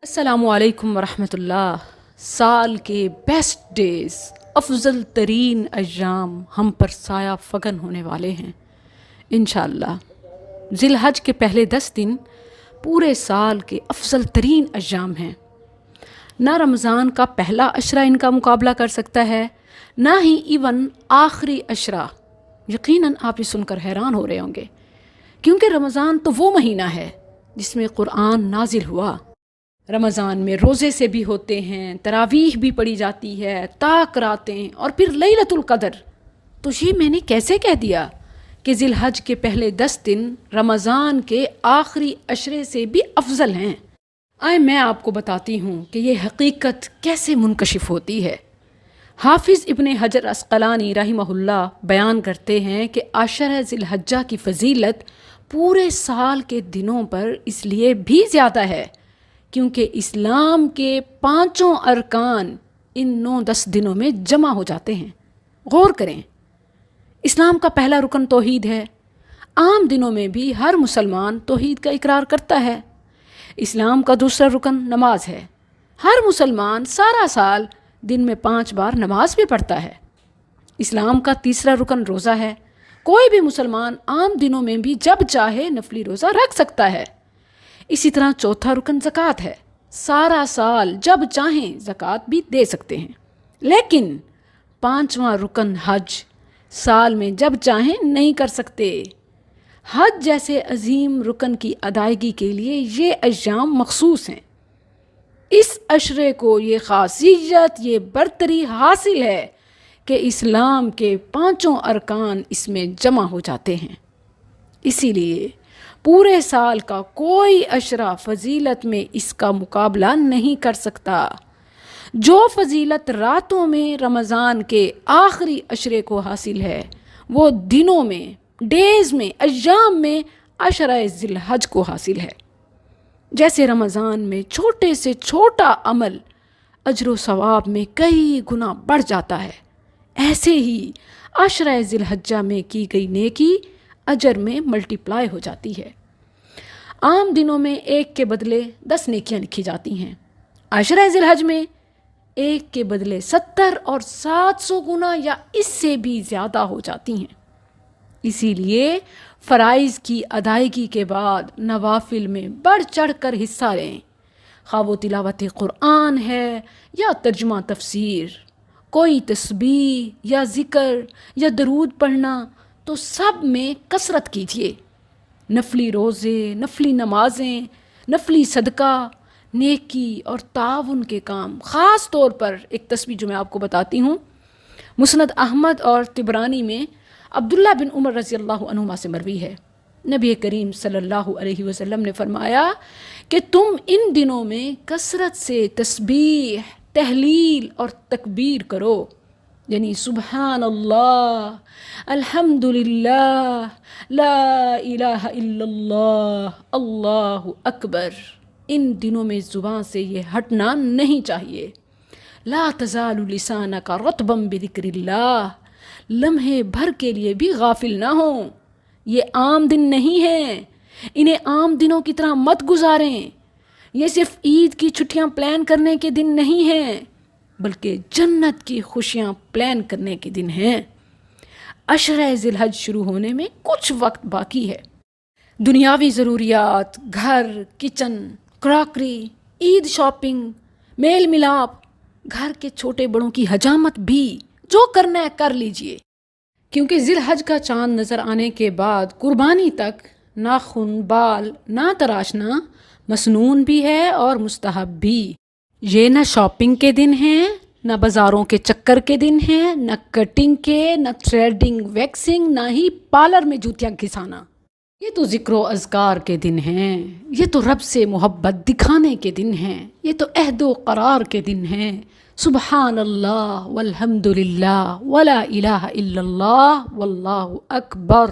السلام علیکم ورحمۃ اللہ۔ سال کے بیسٹ ڈیز، افضل ترین ایام ہم پر سایہ فگن ہونے والے ہیں انشاءاللہ۔ ذی الحج کے پہلے 10 دن پورے سال کے افضل ترین ایام ہیں۔ نہ رمضان کا پہلا عشرہ ان کا مقابلہ کر سکتا ہے، نہ ہی ایون آخری عشرہ۔ یقیناً آپ یہ سن کر حیران ہو رہے ہوں گے، کیونکہ رمضان تو وہ مہینہ ہے جس میں قرآن نازل ہوا۔ رمضان میں روزے سے بھی ہوتے ہیں، تراویح بھی پڑھی جاتی ہے، طاق راتیں، اور پھر لیلۃ القدر۔ تو یہ میں نے کیسے کہہ دیا کہ ذی الحج کے پہلے 10 دن رمضان کے آخری عشرے سے بھی افضل ہیں؟ آئے میں آپ کو بتاتی ہوں کہ یہ حقیقت کیسے منکشف ہوتی ہے۔ حافظ ابن حجر عسقلانی رحمہ اللہ بیان کرتے ہیں کہ عشرہ ذی الحجہ کی فضیلت پورے سال کے دنوں پر اس لیے بھی زیادہ ہے کیونکہ اسلام کے 5 ارکان ان 9-10 دنوں میں جمع ہو جاتے ہیں۔ غور کریں، اسلام کا پہلا رکن توحید ہے۔ عام دنوں میں بھی ہر مسلمان توحید کا اقرار کرتا ہے۔ اسلام کا دوسرا رکن نماز ہے۔ ہر مسلمان سارا سال دن میں 5 بار نماز بھی پڑھتا ہے۔ اسلام کا تیسرا رکن روزہ ہے۔ کوئی بھی مسلمان عام دنوں میں بھی جب چاہے نفلی روزہ رکھ سکتا ہے۔ اسی طرح چوتھا رکن زکوٰۃ ہے۔ سارا سال جب چاہیں زکوٰۃ بھی دے سکتے ہیں۔ لیکن 5واں رکن حج، سال میں جب چاہیں نہیں کر سکتے۔ حج جیسے عظیم رکن کی ادائیگی کے لیے یہ ایام مخصوص ہیں۔ اس عشرے کو یہ خاصیت، یہ برتری حاصل ہے کہ اسلام کے 5 ارکان اس میں جمع ہو جاتے ہیں۔ اسی لیے پورے سال کا کوئی عشرہ فضیلت میں اس کا مقابلہ نہیں کر سکتا۔ جو فضیلت راتوں میں رمضان کے آخری عشرے کو حاصل ہے، وہ دنوں میں، ڈیز میں، ایام میں عشرہ ذی الحج کو حاصل ہے۔ جیسے رمضان میں چھوٹے سے چھوٹا عمل اجر و ثواب میں کئی گنا بڑھ جاتا ہے، ایسے ہی عشرہ ذی الحجہ میں کی گئی نیکی اجر میں ملٹی پلائی ہو جاتی ہے۔ عام دنوں میں 1 کے بدلے 10 نیکیاں لکھی جاتی ہیں۔ عشرہ ذی الحج میں 1 کے بدلے 70 اور 700 گنا یا اس سے بھی زیادہ ہو جاتی ہیں۔ اسی لیے فرائض کی ادائیگی کے بعد نوافل میں بڑھ چڑھ کر حصہ لیں، خواہ وہ تلاوت قرآن ہے یا ترجمہ تفسیر، کوئی تسبیح یا ذکر یا درود پڑھنا، تو سب میں کثرت کیجیے۔ نفلی روزے، نفلی نمازیں، نفلی صدقہ، نیکی اور تعاون کے کام۔ خاص طور پر ایک تسبیح جو میں آپ کو بتاتی ہوں، مسند احمد اور طبرانی میں عبداللہ بن عمر رضی اللہ عنہما سے مروی ہے۔ نبی کریم صلی اللہ علیہ وسلم نے فرمایا کہ تم ان دنوں میں کثرت سے تسبیح، تحلیل اور تکبیر کرو، یعنی سبحان اللہ، الحمدللہ، لا الہ الا اللہ، اللہ اکبر۔ ان دنوں میں زبان سے یہ ہٹنا نہیں چاہیے۔ لا تزال لسانک رطبا بذکر اللہ، لمحے بھر کے لیے بھی غافل نہ ہوں۔ یہ عام دن نہیں ہیں، انہیں عام دنوں کی طرح مت گزاریں۔ یہ صرف عید کی چھٹیاں پلان کرنے کے دن نہیں ہیں، بلکہ جنت کی خوشیاں پلان کرنے کے دن ہیں۔ عشرہ ذی الحج شروع ہونے میں کچھ وقت باقی ہے۔ دنیاوی ضروریات، گھر، کچن، کراکری، عید شاپنگ، میل ملاپ، گھر کے چھوٹے بڑوں کی حجامت بھی، جو کرنا ہے کر لیجئے، کیونکہ ذی الحج کا چاند نظر آنے کے بعد قربانی تک ناخن، بال نہ تراشنا مسنون بھی ہے اور مستحب بھی۔ یہ نہ شاپنگ کے دن ہیں، نہ بازاروں کے چکر کے دن ہیں، نہ کٹنگ کے، نہ تھریڈنگ، ویکسنگ، نہ ہی پارلر میں جوتیاں گھسانا۔ یہ تو ذکر و اذکار کے دن ہیں، یہ تو رب سے محبت دکھانے کے دن ہیں، یہ تو عہد و قرار کے دن ہیں۔ سبحان اللہ والحمد للہ ولا الہ الا اللہ واللہ اکبر۔